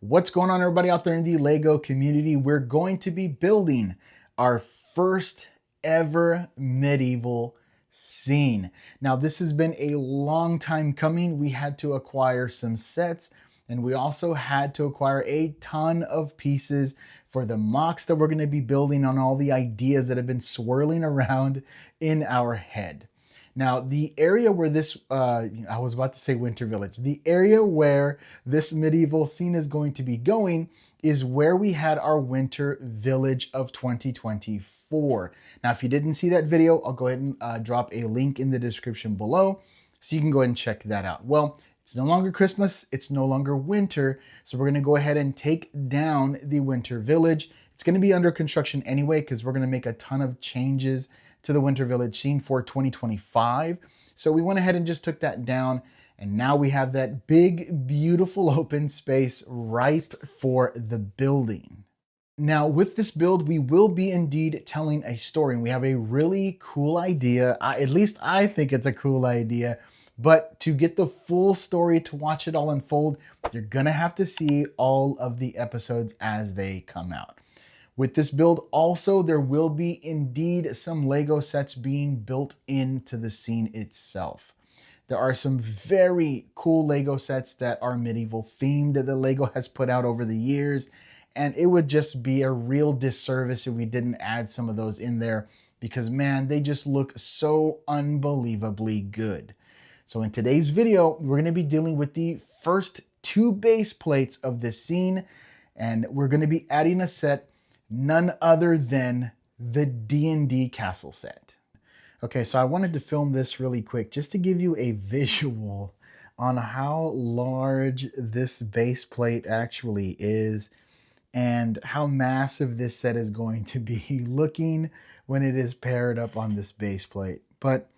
What's going on, everybody out there in the Lego community? We're going to be building our first ever medieval scene. Now, this has been a long time coming. We had to acquire some sets, and we also had to acquire a ton of pieces for the mocks that we're going to be building on all the ideas that have been swirling around in our head. Now, the area where this, I was about to say Winter Village, the area where this medieval scene is going to be going is where we had our Winter Village of 2024. Now, if you didn't see that video, I'll go ahead and drop a link in the description below so you can go ahead and check that out. Well, it's no longer Christmas, it's no longer winter, so we're gonna go ahead and take down the Winter Village. It's gonna be under construction anyway because we're gonna make a ton of changes to the Winter Village scene for 2025. So we went ahead and just took that down, and now we have that big, beautiful open space ripe for the building. Now, with this build, we will be indeed telling a story, and we have a really cool idea. At least I think it's a cool idea. But to get the full story, to watch it all unfold, you're gonna have to see all of the episodes as they come out. With this build also, there will be indeed some Lego sets being built into the scene itself. There are some very cool Lego sets that are medieval themed that the Lego has put out over the years, and it would just be a real disservice if we didn't add some of those in there because, man, they just look so unbelievably good. So in today's video, we're going to be dealing with the first two base plates of this scene, and we're going to be adding a set none other than the D&D castle set. Okay, so I wanted to film this really quick just to give you a visual on how large this base plate actually is and how massive this set is going to be looking when it is paired up on this base plate. But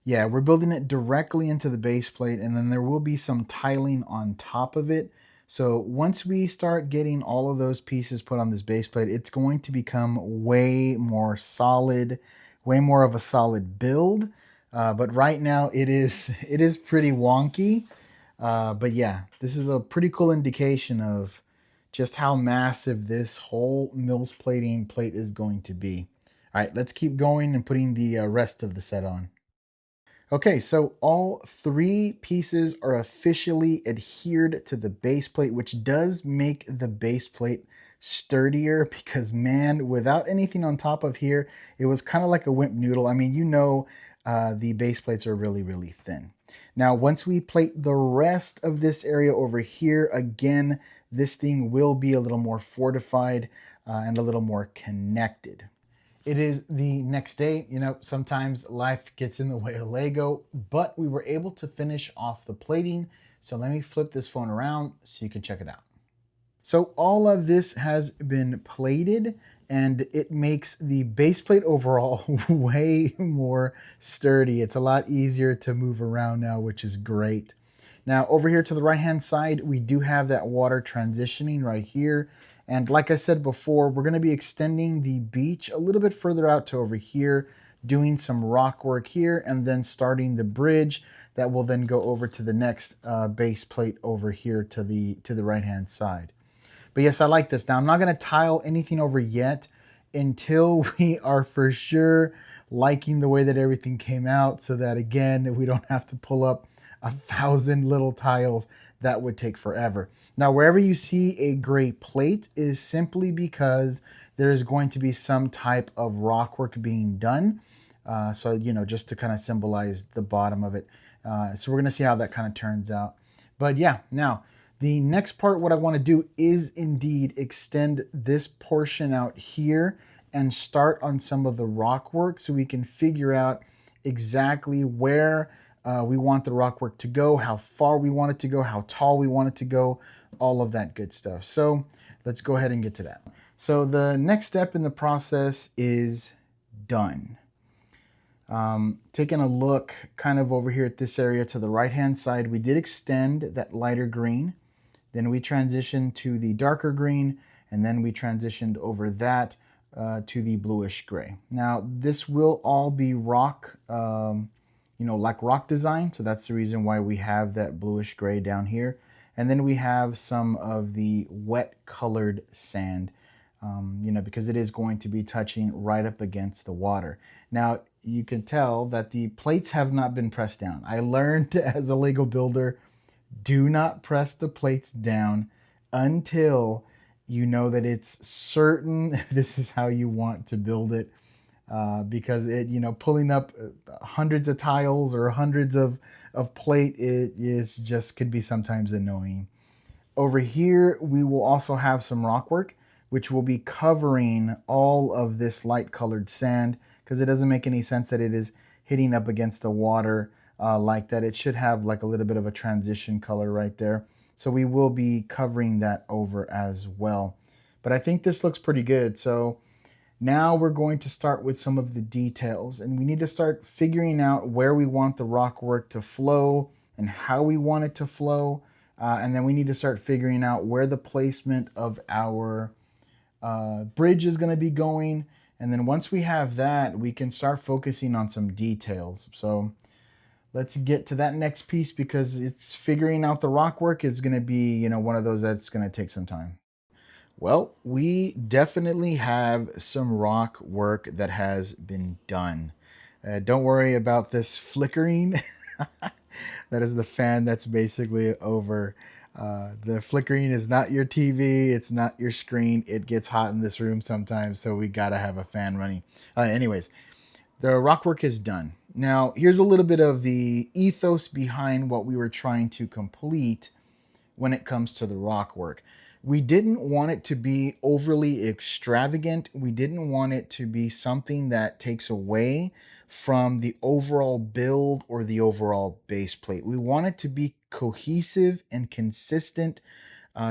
yeah, we're building it directly into the base plate, and then there will be some tiling on top of it. So once we start getting all of those pieces put on this base plate, it's going to become way more solid, way more of a solid build. But right now it is pretty wonky. But yeah, this is a pretty cool indication of just how massive this whole Mills plating plate is going to be. All right, let's keep going and putting the rest of the set on. Okay, so all three pieces are officially adhered to the base plate, which does make the base plate sturdier because, man, without anything on top of here, it was kind of like a wimp noodle. I mean, the base plates are really, really thin. Now, once we plate the rest of this area over here, again, this thing will be a little more fortified and a little more connected. It is the next day. You know, sometimes life gets in the way of Lego, but we were able to finish off the plating. So let me flip this phone around so you can check it out. So all of this has been plated, and it makes the base plate overall way more sturdy. It's a lot easier to move around now, which is great. Now over here to the right hand side, we do have that water transitioning right here. And like I said before, we're going to be extending the beach a little bit further out to over here, doing some rock work here, and then starting the bridge that will then go over to the next base plate over here to the right hand side. But yes, I like this. Now I'm not going to tile anything over yet until we are for sure liking the way that everything came out, so that again we don't have to pull up 1,000 little tiles. That would take forever. Now, wherever you see a gray plate is simply because there is going to be some type of rock work being done. So, you know, just to kind of symbolize the bottom of it. So we're going to see how that kind of turns out. But yeah, now the next part, what I want to do is indeed extend this portion out here and start on some of the rock work so we can figure out exactly where we want the rock work to go, how far we want it to go, how tall we want it to go, all of that good stuff. So let's go ahead and get to that. So the next step in the process is done. Taking a look kind of over here at this area to the right hand side, we did extend that lighter green. Then we transitioned to the darker green, and then we transitioned over that to the bluish gray. Now this will all be rock, you know, like rock design. So that's the reason why we have that bluish gray down here. And then we have some of the wet colored sand, because it is going to be touching right up against the water. Now, you can tell that the plates have not been pressed down. I learned as a Lego builder, do not press the plates down until you know that it's certain this is how you want to build it. Because pulling up hundreds of tiles or hundreds of plate, it is just could be sometimes annoying. Over here, we will also have some rock work, which will be covering all of this light colored sand, because it doesn't make any sense that it is hitting up against the water like that. It should have like a little bit of a transition color right there. So we will be covering that over as well. But I think this looks pretty good. So now we're going to start with some of the details, and we need to start figuring out where we want the rock work to flow and how we want it to flow. And then we need to start figuring out where the placement of our bridge is going to be going. And then once we have that, we can start focusing on some details. So let's get to that next piece, because it's figuring out the rock work is going to be, one of those that's going to take some time. Well, we definitely have some rock work that has been done. Don't worry about this flickering. That is the fan that's basically over. The flickering is not your TV, it's not your screen. It gets hot in this room sometimes, so we gotta have a fan running. Anyways, the rock work is done. Now, here's a little bit of the ethos behind what we were trying to complete when it comes to the rock work. We didn't want it to be overly extravagant. We didn't want it to be something that takes away from the overall build or the overall base plate. We want it to be cohesive and consistent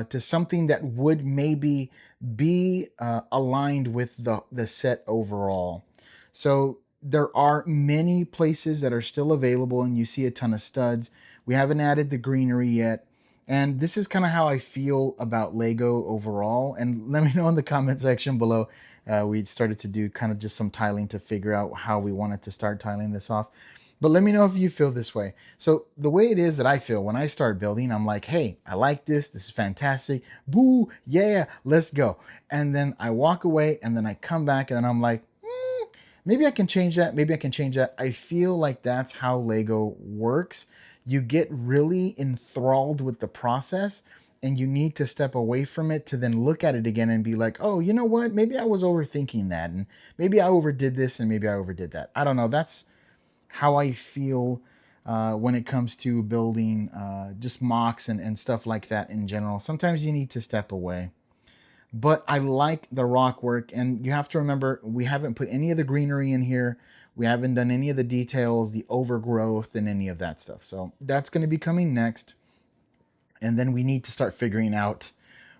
to something that would maybe be aligned with the set overall. So there are many places that are still available, and you see a ton of studs. We haven't added the greenery yet. And this is kind of how I feel about Lego overall. And let me know in the comment section below. We started to do kind of just some tiling to figure out how we wanted to start tiling this off. But let me know if you feel this way. So the way it is that I feel when I start building, I'm like, hey, I like this. This is fantastic. Boo, yeah, let's go. And then I walk away, and then I come back, and then I'm like, maybe I can change that. Maybe I can change that. I feel like that's how Lego works. You get really enthralled with the process, and you need to step away from it to then look at it again and be like, oh, you know what? Maybe I was overthinking that, and maybe I overdid this, and maybe I overdid that. I don't know. That's how I feel when it comes to building just mocks and stuff like that in general. Sometimes you need to step away. But I like the rock work, and you have to remember, we haven't put any of the greenery in here. We haven't done any of the details, the overgrowth, and any of that stuff. So that's going to be coming next. And then we need to start figuring out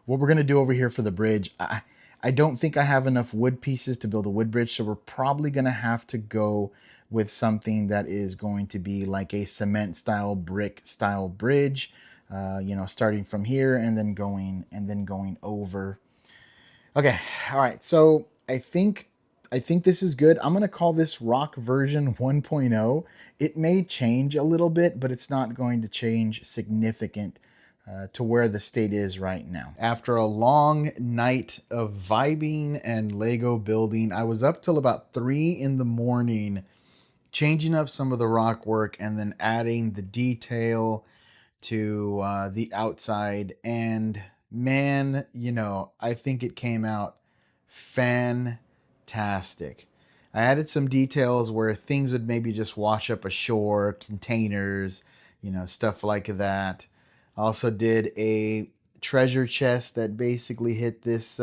what we're going to do over here for the bridge. I don't think I have enough wood pieces to build a wood bridge, so we're probably going to have to go with something that is going to be like a cement style, brick style bridge. Starting from here and then going over. Okay, all right. So I think this is good. I'm gonna call this rock version 1.0. It may change a little bit, but it's not going to change significant to where the state is right now. After a long night of vibing and Lego building, I was up till about 3 in the morning, changing up some of the rock work and then adding the detail to the outside. And man, I think it came out fantastic. I added some details where things would maybe just wash up ashore, containers, stuff like that. I also did a treasure chest that basically hit this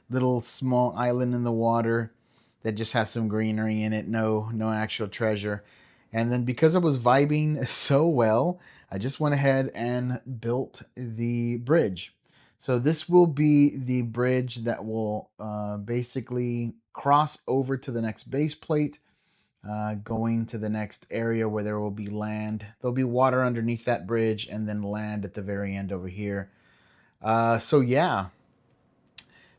little small island in the water that just has some greenery in it, no actual treasure. And then because I was vibing so well, I just went ahead and built the bridge. So this will be the bridge that will basically cross over to the next base plate, going to the next area where there will be land. There'll be water underneath that bridge and then land at the very end over here. So yeah,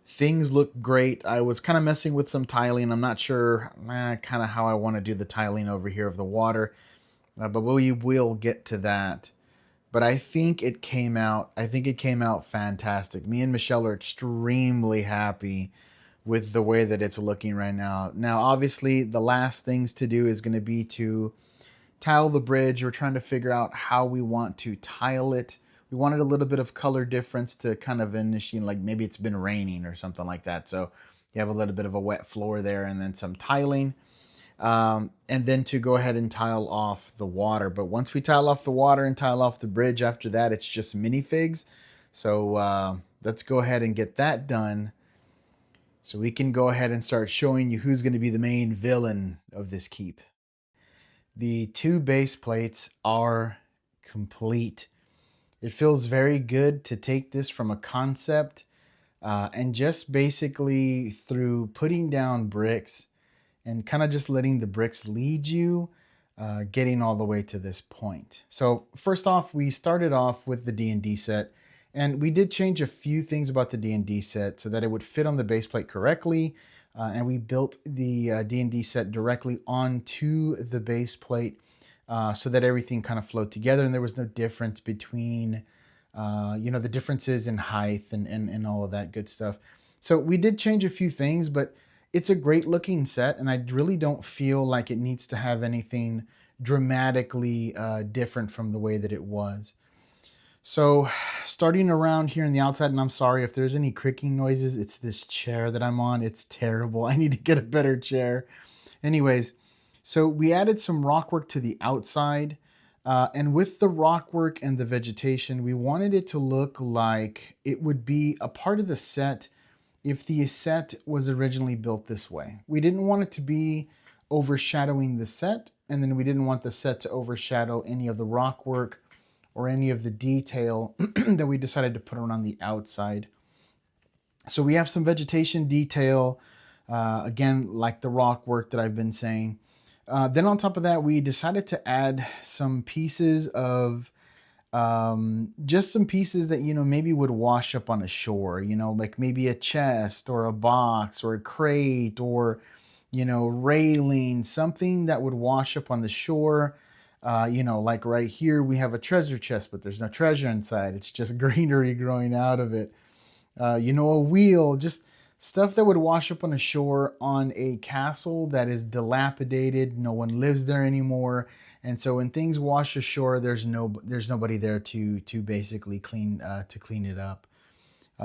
things look great. I was kind of messing with some tiling. I'm not sure kind of how I want to do the tiling over here of the water, but we will get to that. but I think it came out fantastic. Me and Michelle are extremely happy with the way that it's looking right now. Now, obviously, the last things to do is going to be to tile the bridge. We're trying to figure out how we want to tile it. We wanted a little bit of color difference to kind of initiate, like maybe it's been raining or something like that. So you have a little bit of a wet floor there and then some tiling. And then to go ahead and tile off the water. But once we tile off the water and tile off the bridge, after that, it's just minifigs. So let's go ahead and get that done so we can go ahead and start showing you who's going to be the main villain of this keep. The two base plates are complete. It feels very good to take this from a concept and just basically through putting down bricks and kind of just letting the bricks lead you, getting all the way to this point. So first off, we started off with the D&D set, and we did change a few things about the D&D set so that it would fit on the base plate correctly. And we built the D&D set directly onto the base plate so that everything kind of flowed together and there was no difference between the differences in height and all of that good stuff. So we did change a few things, but it's a great looking set, and I really don't feel like it needs to have anything dramatically different from the way that it was. So starting around here on the outside, and I'm sorry if there's any creaking noises, it's this chair that I'm on. It's terrible. I need to get a better chair. Anyways, so we added some rock work to the outside. And with the rock work and the vegetation, we wanted it to look like it would be a part of the set if the set was originally built this way. We didn't want it to be overshadowing the set, and then we didn't want the set to overshadow any of the rock work or any of the detail that we decided to put on the outside. So we have some vegetation detail, again, like the rock work that I've been saying. Then on top of that, we decided to add some pieces of just some pieces that, maybe would wash up on a shore, like maybe a chest or a box or a crate or, railing, something that would wash up on the shore. Like right here, we have a treasure chest, but there's no treasure inside. It's just greenery growing out of it. A wheel, just stuff that would wash up on a shore on a castle that is dilapidated. No one lives there anymore. And so when things wash ashore, there's nobody there to basically clean it up.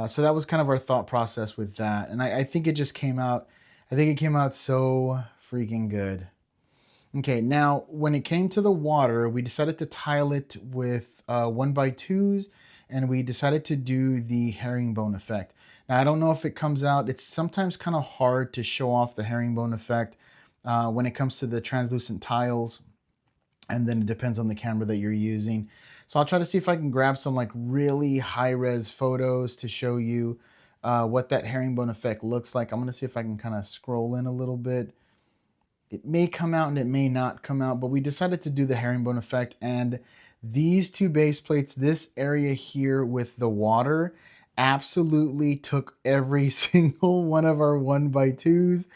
So that was kind of our thought process with that. And I think it just came out, I think it came out so freaking good. Okay, now when it came to the water, we decided to tile it with 1x2s, and we decided to do the herringbone effect. Now, I don't know if it comes out. It's sometimes kind of hard to show off the herringbone effect when it comes to the translucent tiles, and then it depends on the camera that you're using. So I'll try to see if I can grab some like really high-res photos to show you what that herringbone effect looks like. I'm gonna see if I can kind of scroll in a little bit. It may come out and it may not come out, but we decided to do the herringbone effect, and these two base plates, this area here with the water, absolutely took every single one of our 1x2s.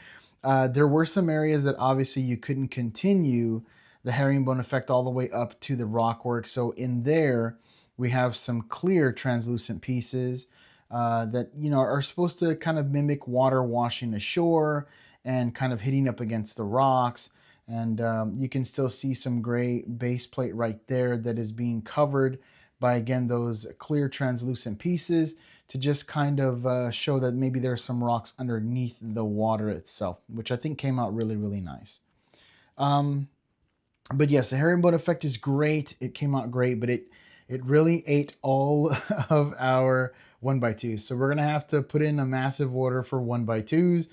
There were some areas that obviously you couldn't continue the herringbone effect all the way up to the rockwork. So in there, we have some clear translucent pieces that are supposed to kind of mimic water washing ashore and kind of hitting up against the rocks. And you can still see some gray base plate right there that is being covered by, again, those clear translucent pieces to just kind of show that maybe there's some rocks underneath the water itself, which I think came out really, really nice. But yes, the herringbone effect is great. It came out great, but it really ate all of our 1x2s. So we're going to have to put in a massive order for 1x2s,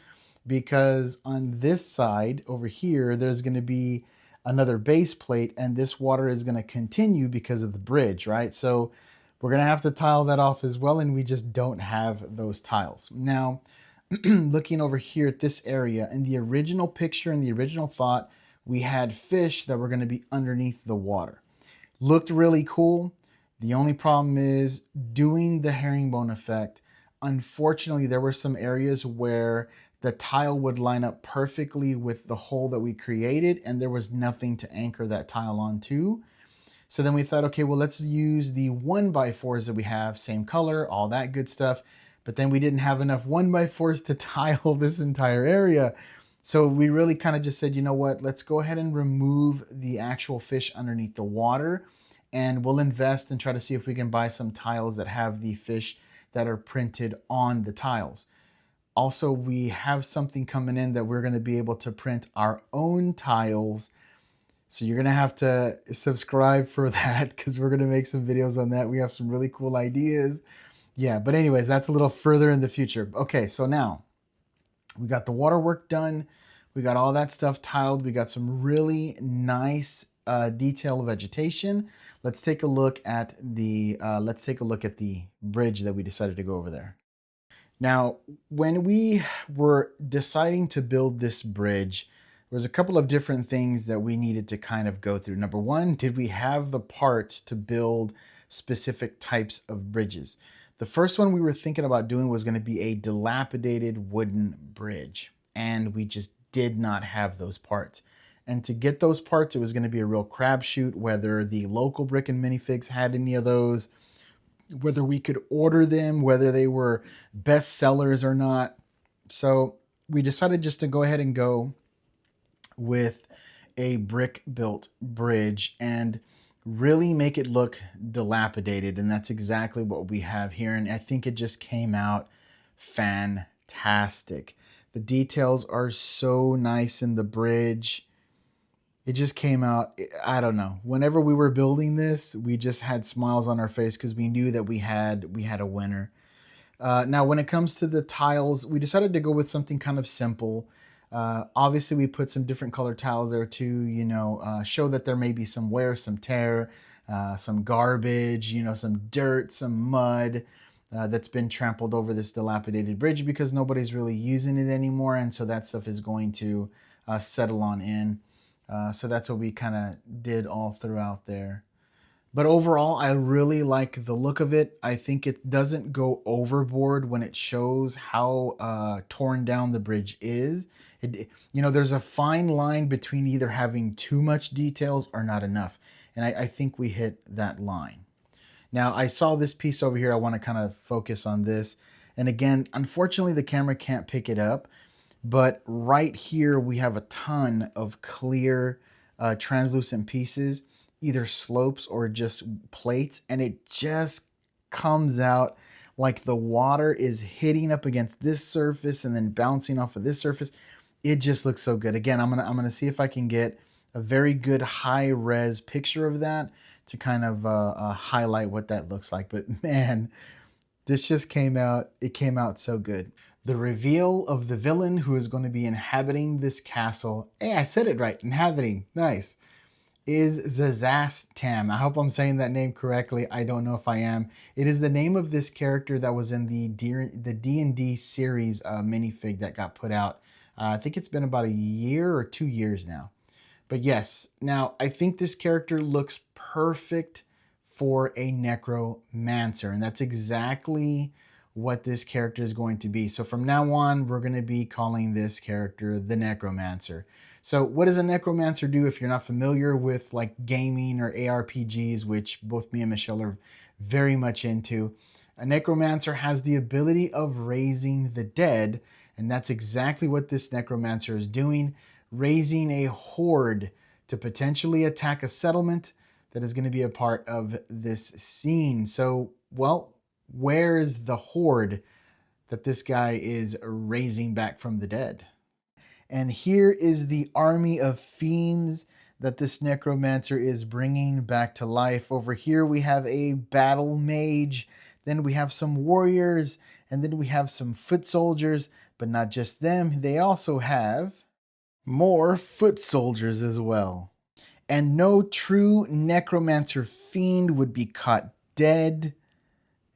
because on this side over here, there's going to be another base plate, and this water is going to continue because of the bridge, right? So we're going to have to tile that off as well, and we just don't have those tiles. Now, looking over here at this area, in the original picture, in the original thought, we had fish that were going to be underneath the water. Looked really cool. The only problem is doing the herringbone effect. Unfortunately, there were some areas where the tile would line up perfectly with the hole that we created, and there was nothing to anchor that tile onto. So then we thought, okay, well, let's use the 1x4s that we have, same color, all that good stuff. But then we didn't have enough 1x4s to tile this entire area. So we really kind of just said, you know what, let's go ahead and remove the actual fish underneath the water, and we'll invest and try to see if we can buy some tiles that have the fish that are printed on the tiles. Also, we have something coming in that we're going to be able to print our own tiles. So you're going to have to subscribe for that, because we're going to make some videos on that. We have some really cool ideas. Yeah, but anyways, that's a little further in the future. Okay, so now we got the waterwork done. We got all that stuff tiled. We got some really nice detail vegetation. Let's take a look at the bridge that we decided to go over there. Now, when we were deciding to build this bridge, there was a couple of different things that we needed to kind of go through. Number one, did we have the parts to build specific types of bridges? The first one we were thinking about doing was going to be a dilapidated wooden bridge, and we just did not have those parts. And to get those parts, it was going to be a real crapshoot, whether the local brick and minifigs had any of those, whether we could order them, whether they were best sellers or not. So we decided just to go ahead and go with a brick built bridge and really make it look dilapidated. And that's exactly what we have here. And I think it just came out fantastic. The details are so nice in the bridge. It just came out, I don't know. Whenever we were building this, we just had smiles on our face because we knew that we had a winner. Now, when it comes to the tiles, we decided to go with something kind of simple. Obviously, we put some different color tiles there to, show that there may be some wear, some tear, some garbage, some dirt, some mud that's been trampled over this dilapidated bridge because nobody's really using it anymore. And so that stuff is going to settle on in. So that's what we kind of did all throughout there. But overall, I really like the look of it. I think it doesn't go overboard when it shows how torn down the bridge is. There's a fine line between either having too much details or not enough. And I think we hit that line. Now, I saw this piece over here. I want to kind of focus on this. And again, unfortunately, the camera can't pick it up. But right here, we have a ton of clear translucent pieces, either slopes or just plates. And it just comes out like the water is hitting up against this surface and then bouncing off of this surface. It just looks so good. Again, I'm gonna see if I can get a very good high res picture of that to kind of highlight what that looks like. But man, this just came out. It came out so good. The reveal of the villain who is going to be inhabiting this castle. Hey, I said it right. Inhabiting. Nice. Is Zazastam. I hope I'm saying that name correctly. I don't know if I am. It is the name of this character that was in the D&D series minifig that got put out. I think it's been about a year or 2 years now. But yes, now I think this character looks perfect for a necromancer. And that's exactly what this character is going to be. So from now on, we're going to be calling this character the Necromancer. So what does a Necromancer do if you're not familiar with like gaming or ARPGs, which both me and Michelle are very much into? A Necromancer has the ability of raising the dead, and that's exactly what this Necromancer is doing, raising a horde to potentially attack a settlement that is going to be a part of this scene. So, well, where's the horde that this guy is raising back from the dead? And here is the army of fiends that this necromancer is bringing back to life. Over here we have a battle mage, then we have some warriors, and then we have some foot soldiers. But not just them, they also have more foot soldiers as well. And no true necromancer fiend would be caught dead.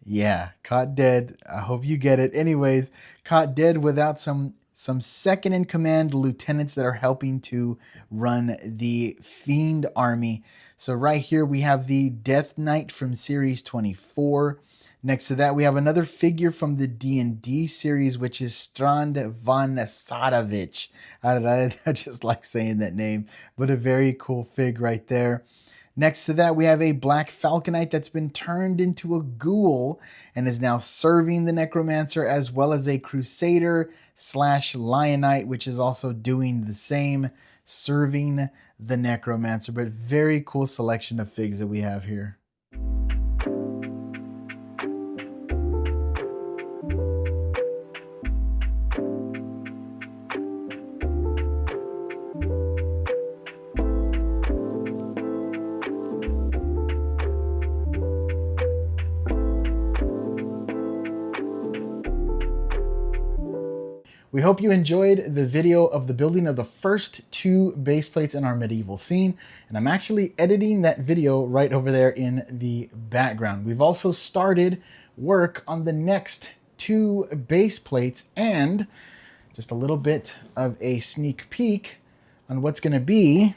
Yeah, caught dead. I hope you get it. Anyways, caught dead without some second in command lieutenants that are helping to run the fiend army. So right here we have the Death Knight from series 24. Next to that we have another figure from the D&D series, which is Strand von Sadovich. I just like saying that name, but a very cool fig right there. Next to that, we have a black falconite that's been turned into a ghoul and is now serving the necromancer, as well as a crusader slash lionite, which is also doing the same, serving the necromancer. But very cool selection of figs that we have here. We hope you enjoyed the video of the building of the first 2 base plates in our medieval scene, and I'm actually editing that video right over there in the background. We've also started work on the next 2 base plates and just a little bit of a sneak peek on what's going to be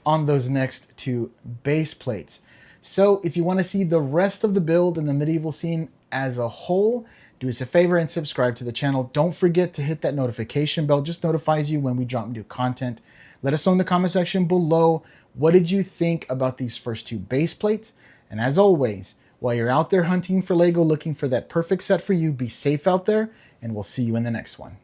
on those next 2 base plates. So if you want to see the rest of the build and the medieval scene as a whole, do us a favor and subscribe to the channel. Don't forget to hit that notification bell. Just notifies you when we drop new content. Let us know in the comment section below, what did you think about these first 2 base plates? And as always, while you're out there hunting for Lego, looking for that perfect set for you, be safe out there, and we'll see you in the next one.